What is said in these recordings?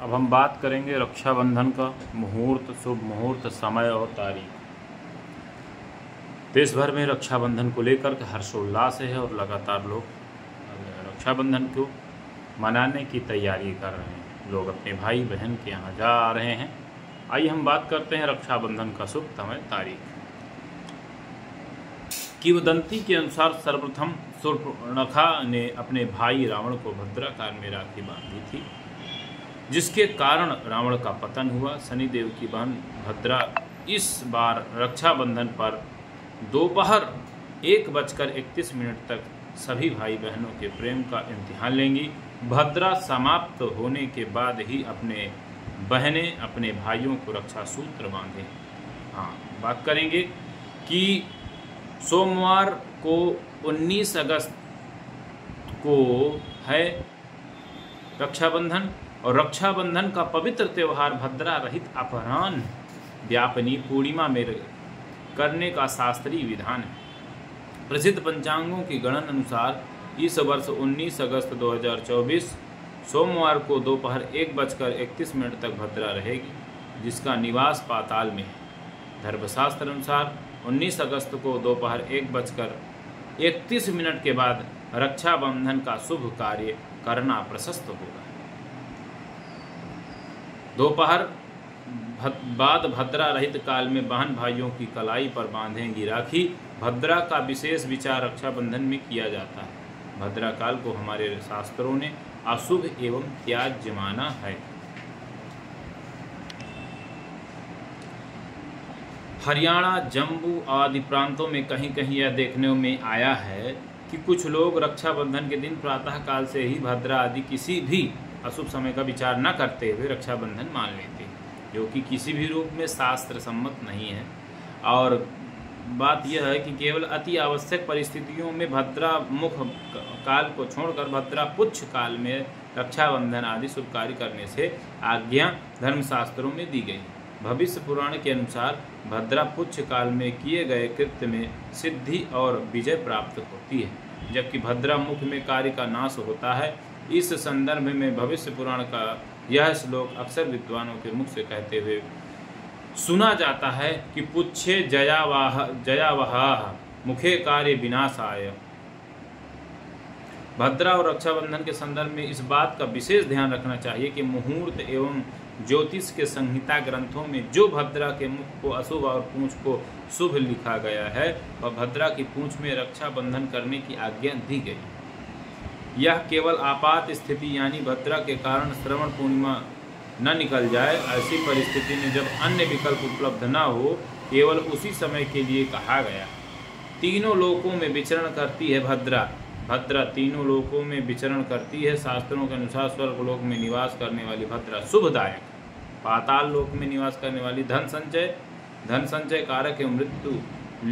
अब हम बात करेंगे रक्षाबंधन का मुहूर्त, शुभ मुहूर्त, समय और तारीख। देश भर में रक्षाबंधन को लेकर के हर्षोल्लास है और लगातार लोग रक्षाबंधन को मनाने की तैयारी कर रहे हैं। लोग अपने भाई बहन के यहाँ जा रहे हैं। आइए हम बात करते हैं रक्षाबंधन का शुभ समय, तारीख। किंवदंती के अनुसार सर्वप्रथम शूर्पणखा ने अपने भाई रावण को भद्राकार में राखी बांधी थी, जिसके कारण रावण का पतन हुआ। शनिदेव की बहन भद्रा इस बार रक्षाबंधन पर दोपहर 1:31 तक सभी भाई बहनों के प्रेम का इम्तिहान लेंगी। भद्रा समाप्त होने के बाद ही अपने बहनें अपने भाइयों को रक्षा सूत्र बांधें। हाँ, बात करेंगे कि सोमवार को 19 अगस्त को है रक्षाबंधन, और रक्षाबंधन का पवित्र त्यौहार भद्रा रहित अपराह्न व्यापनी पूर्णिमा में करने का शास्त्रीय विधान है। प्रसिद्ध पंचांगों की गणना अनुसार इस वर्ष 19 अगस्त 2024 सोमवार को दोपहर 1:31 तक भद्रा रहेगी, जिसका निवास पाताल में है। धर्मशास्त्र अनुसार 19 अगस्त को दोपहर 1:31 के बाद रक्षाबंधन का शुभ कार्य करना प्रशस्त होगा। दोपहर बाद भद्रा रहित काल में बहन भाइयों की कलाई पर बांधेंगी राखी। भद्रा का विशेष विचार रक्षाबंधन में किया जाता है। भद्रा काल को हमारे शास्त्रों ने अशुभ एवं त्याज्य माना है। हरियाणा, जम्मू आदि प्रांतों में कहीं कहीं यह देखने में आया है कि कुछ लोग रक्षाबंधन के दिन प्रातः काल से ही भद्रा आदि किसी भी अशुभ समय का विचार न करते हुए रक्षाबंधन मान लेते हैं, जो कि किसी भी रूप में शास्त्र सम्मत नहीं है। और बात यह है कि केवल अति आवश्यक परिस्थितियों में भद्रा मुख काल को छोड़कर भद्रा पुच्छ काल में रक्षाबंधन आदि शुभ कार्य करने से आज्ञा धर्मशास्त्रों में दी गई। भविष्य पुराण के अनुसार भद्रा पुच्छ काल में किए गए कृत्य में सिद्धि और विजय प्राप्त होती है, जबकि भद्रा मुख में कार्य का नाश होता है। इस संदर्भ में भविष्य पुराण का यह श्लोक अक्सर विद्वानों के मुख से कहते हुए सुना जाता है कि पुच्छे जयावहा मुखे कार्य विनाशाय। भद्रा और रक्षाबंधन के संदर्भ में इस बात का विशेष ध्यान रखना चाहिए कि मुहूर्त एवं ज्योतिष के संहिता ग्रंथों में जो भद्रा के मुख को अशुभ और पूंछ को शुभ लिखा गया है, वह भद्रा की पूंछ में रक्षाबंधन करने की आज्ञा दी गई। यह केवल आपात स्थिति यानी भद्रा के कारण श्रवण पूर्णिमा न निकल जाए, ऐसी परिस्थिति में जब अन्य विकल्प उपलब्ध न हो, केवल उसी समय के लिए कहा गया। तीनों लोकों में विचरण करती है भद्रा। भद्रा तीनों लोकों में विचरण करती है। शास्त्रों के अनुसार स्वर्गलोक में निवास करने वाली भद्रा शुभदायक, पाताल लोक में निवास करने वाली धन संचय कारक एवं मृत्यु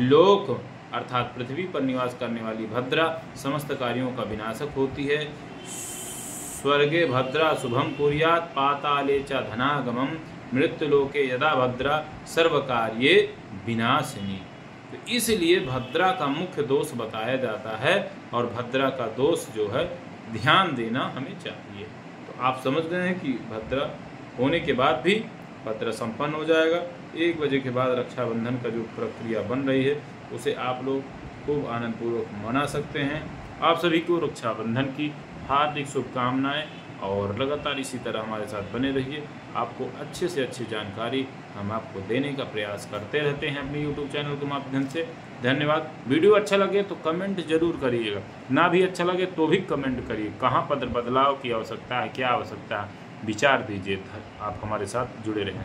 लोक अर्थात पृथ्वी पर निवास करने वाली भद्रा समस्त कार्यों का विनाशक होती है। स्वर्गे भद्रा शुभम कुर्यात् पाताले च धनागमम मृत्युलोके यदा भद्रा सर्व कार्ये विनाशिनी। तो इसलिए भद्रा का मुख्य दोष बताया जाता है, और भद्रा का दोष जो है ध्यान देना हमें चाहिए। तो आप समझ गए हैं कि भद्रा होने के बाद भी भद्रा संपन्न हो जाएगा। 1 बजे के बाद रक्षाबंधन का जो प्रक्रिया बन रही है उसे आप लोग खूब आनंदपूर्वक मना सकते हैं। आप सभी को रक्षाबंधन की हार्दिक शुभकामनाएं, और लगातार इसी तरह हमारे साथ बने रहिए। आपको अच्छे से अच्छी जानकारी हम आपको देने का प्रयास करते रहते हैं अपने YouTube चैनल के माध्यम से। धन्यवाद। वीडियो अच्छा लगे तो कमेंट जरूर करिएगा, ना भी अच्छा लगे तो भी कमेंट करिए। कहाँ पर बदलाव की आवश्यकता है, क्या आवश्यकता है, विचार दीजिए। आप हमारे साथ जुड़े रहें।